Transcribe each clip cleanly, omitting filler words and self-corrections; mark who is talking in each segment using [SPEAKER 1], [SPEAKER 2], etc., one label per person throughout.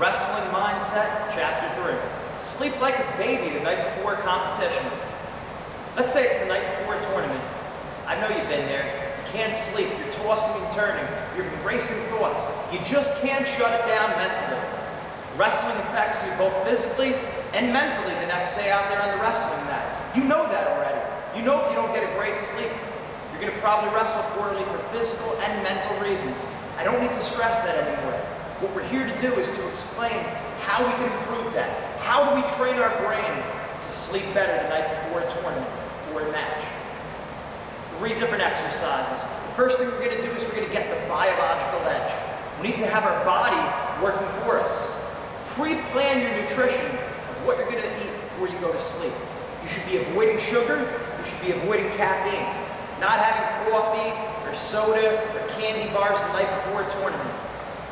[SPEAKER 1] Wrestling Mindset, Chapter 3. Sleep like a baby the night before a competition. Let's say it's the night before a tournament. I know you've been there. You can't sleep. You're tossing and turning. You're racing thoughts. You just can't shut it down mentally. Wrestling affects you both physically and mentally the next day out there on the wrestling mat. You know that already. You know if you don't get a great sleep, you're going to probably wrestle poorly for physical and mental reasons. I don't need to stress that anymore. What we're here to do is to explain how we can improve that. How do we train our brain to sleep better the night before a tournament or a match? 3 different exercises. The first thing we're going to do is we're going to get the biological edge. We need to have our body working for us. Pre-plan your nutrition of what you're going to eat before you go to sleep. You should be avoiding sugar. You should be avoiding caffeine. Not having coffee or soda or candy bars the night before a tournament.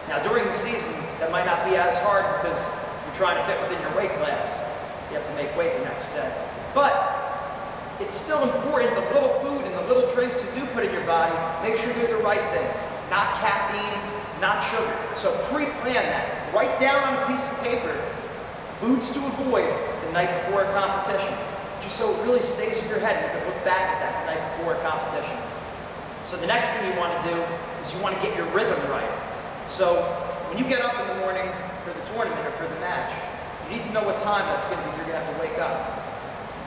[SPEAKER 1] Now during the season, that might not be as hard because you're trying to fit within your weight class. You have to make weight the next day. But it's still important, the little food and the little drinks you do put in your body, make sure they're the right things. Not caffeine, not sugar. So pre-plan that. Write down on a piece of paper foods to avoid the night before a competition. Just so it really stays in your head and you can look back at that the night before a competition. So the next thing you want to do is you want to get your rhythm right. So when you get up in the morning for the tournament or for the match, you need to know what time that's going to be. You're going to have to wake up.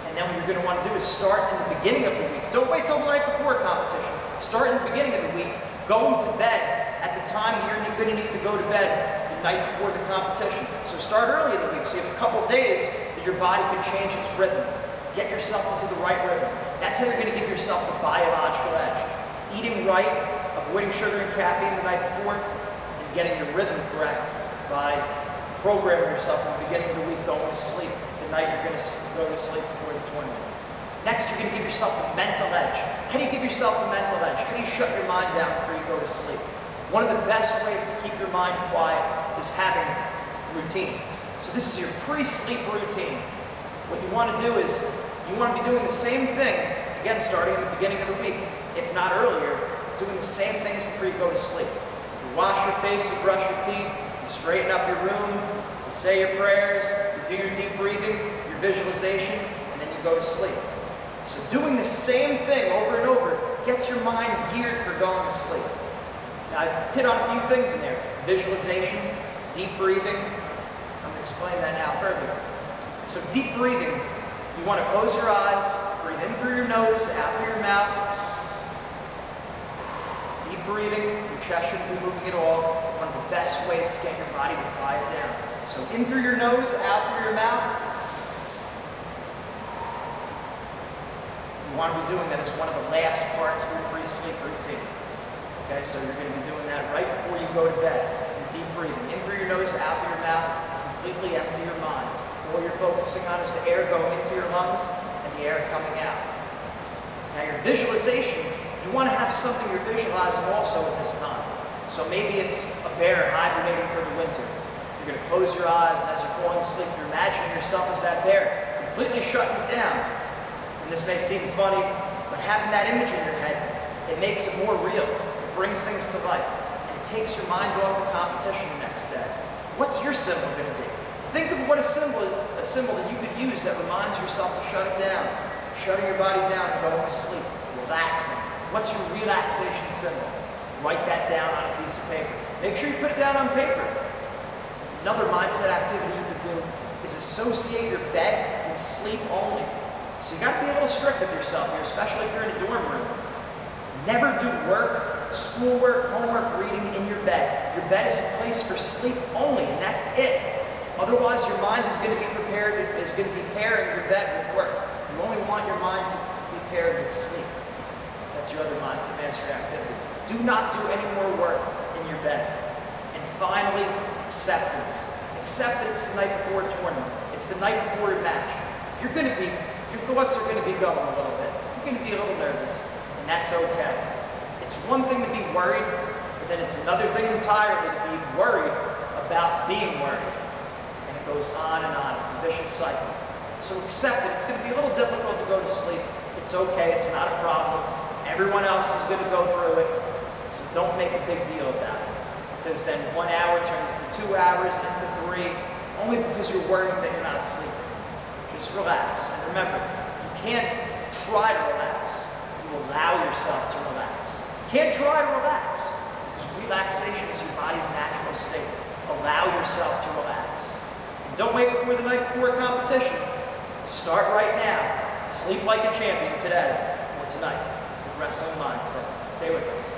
[SPEAKER 1] And then what you're going to want to do is start in the beginning of the week. Don't wait till the night before a competition. Start in the beginning of the week, going to bed at the time that you're going to need to go to bed the night before the competition. So start early in the week so you have a couple days that your body can change its rhythm. Get yourself into the right rhythm. That's how you're going to give yourself the biological edge. Eating right, avoiding sugar and caffeine the night before, and getting your rhythm correct by programming yourself in the beginning of the week going to sleep the night you're going to go to sleep before the tournament. Next, you're going to give yourself the mental edge. How do you give yourself the mental edge? How do you shut your mind down before you go to sleep? One of the best ways to keep your mind quiet is having routines. So this is your pre-sleep routine. What you want to do is you want to be doing the same thing, again starting in the beginning of the week, if not earlier, doing the same things before you go to sleep. You wash your face, you brush your teeth, you straighten up your room, you say your prayers, you do your deep breathing, your visualization, and then you go to sleep. So doing the same thing over and over gets your mind geared for going to sleep. Now I hit on a few things in there. Visualization, deep breathing. I'm going to explain that now further. So deep breathing, you want to close your eyes, breathe in through your nose, out through your mouth. Deep breathing, your chest shouldn't be moving at all. One of the best ways to get your body to quiet down. So in through your nose, out through your mouth. You want to be doing that as one of the last parts of your pre-sleep routine. Okay, so you're going to be doing that right before you go to bed. Deep breathing, in through your nose, out through your mouth, completely empty your mind. All you're focusing on is the air going into your lungs and the air coming out. Now your visualization, you want to have something you're visualizing also at this time. So maybe it's a bear hibernating for the winter. You're going to close your eyes, and as you're falling asleep, you're imagining yourself as that bear, completely shutting it down. And this may seem funny, but having that image in your head, it makes it more real. It brings things to life. And it takes your mind off the competition the next day. What's your symbol going to be? Think of what a symbol that you could use that reminds yourself to shut it down. Shutting your body down and going to sleep. Relaxing. What's your relaxation symbol? Write that down on a piece of paper. Make sure you put it down on paper. Another mindset activity you could do is associate your bed with sleep only. So you got to be a little strict with yourself here, especially if you're in a dorm room. Never do work, schoolwork, homework, reading in your bed. Your bed is a place for sleep only, and that's it. Otherwise, your mind is going to be pairing your bed with work. You only want your mind to be paired with sleep. So that's your other mindset mastery activity. Do not do any more work in your bed. And finally, acceptance. Accept that it's the night before a tournament. It's the night before your match. Your thoughts are going to be going a little bit. You're going to be a little nervous, and that's okay. It's one thing to be worried, but then it's another thing entirely to be worried about being worried. And it goes on and on. It's a vicious cycle. So accept it. It's going to be a little difficult to go to sleep. It's okay. It's not a problem. Everyone else is going to go through it. So don't make a big deal about it. because then 1 hour turns to 2 hours, into 3, only because you're worrying that you're not sleeping. Just relax. And remember, you can't try to relax. You allow yourself to relax. You can't try to relax, because relaxation is your body's natural state. Allow yourself to relax. And don't wait before the night before a competition. Start right now. Sleep like a champion today or tonight with Wrestling Mindset. Stay with us.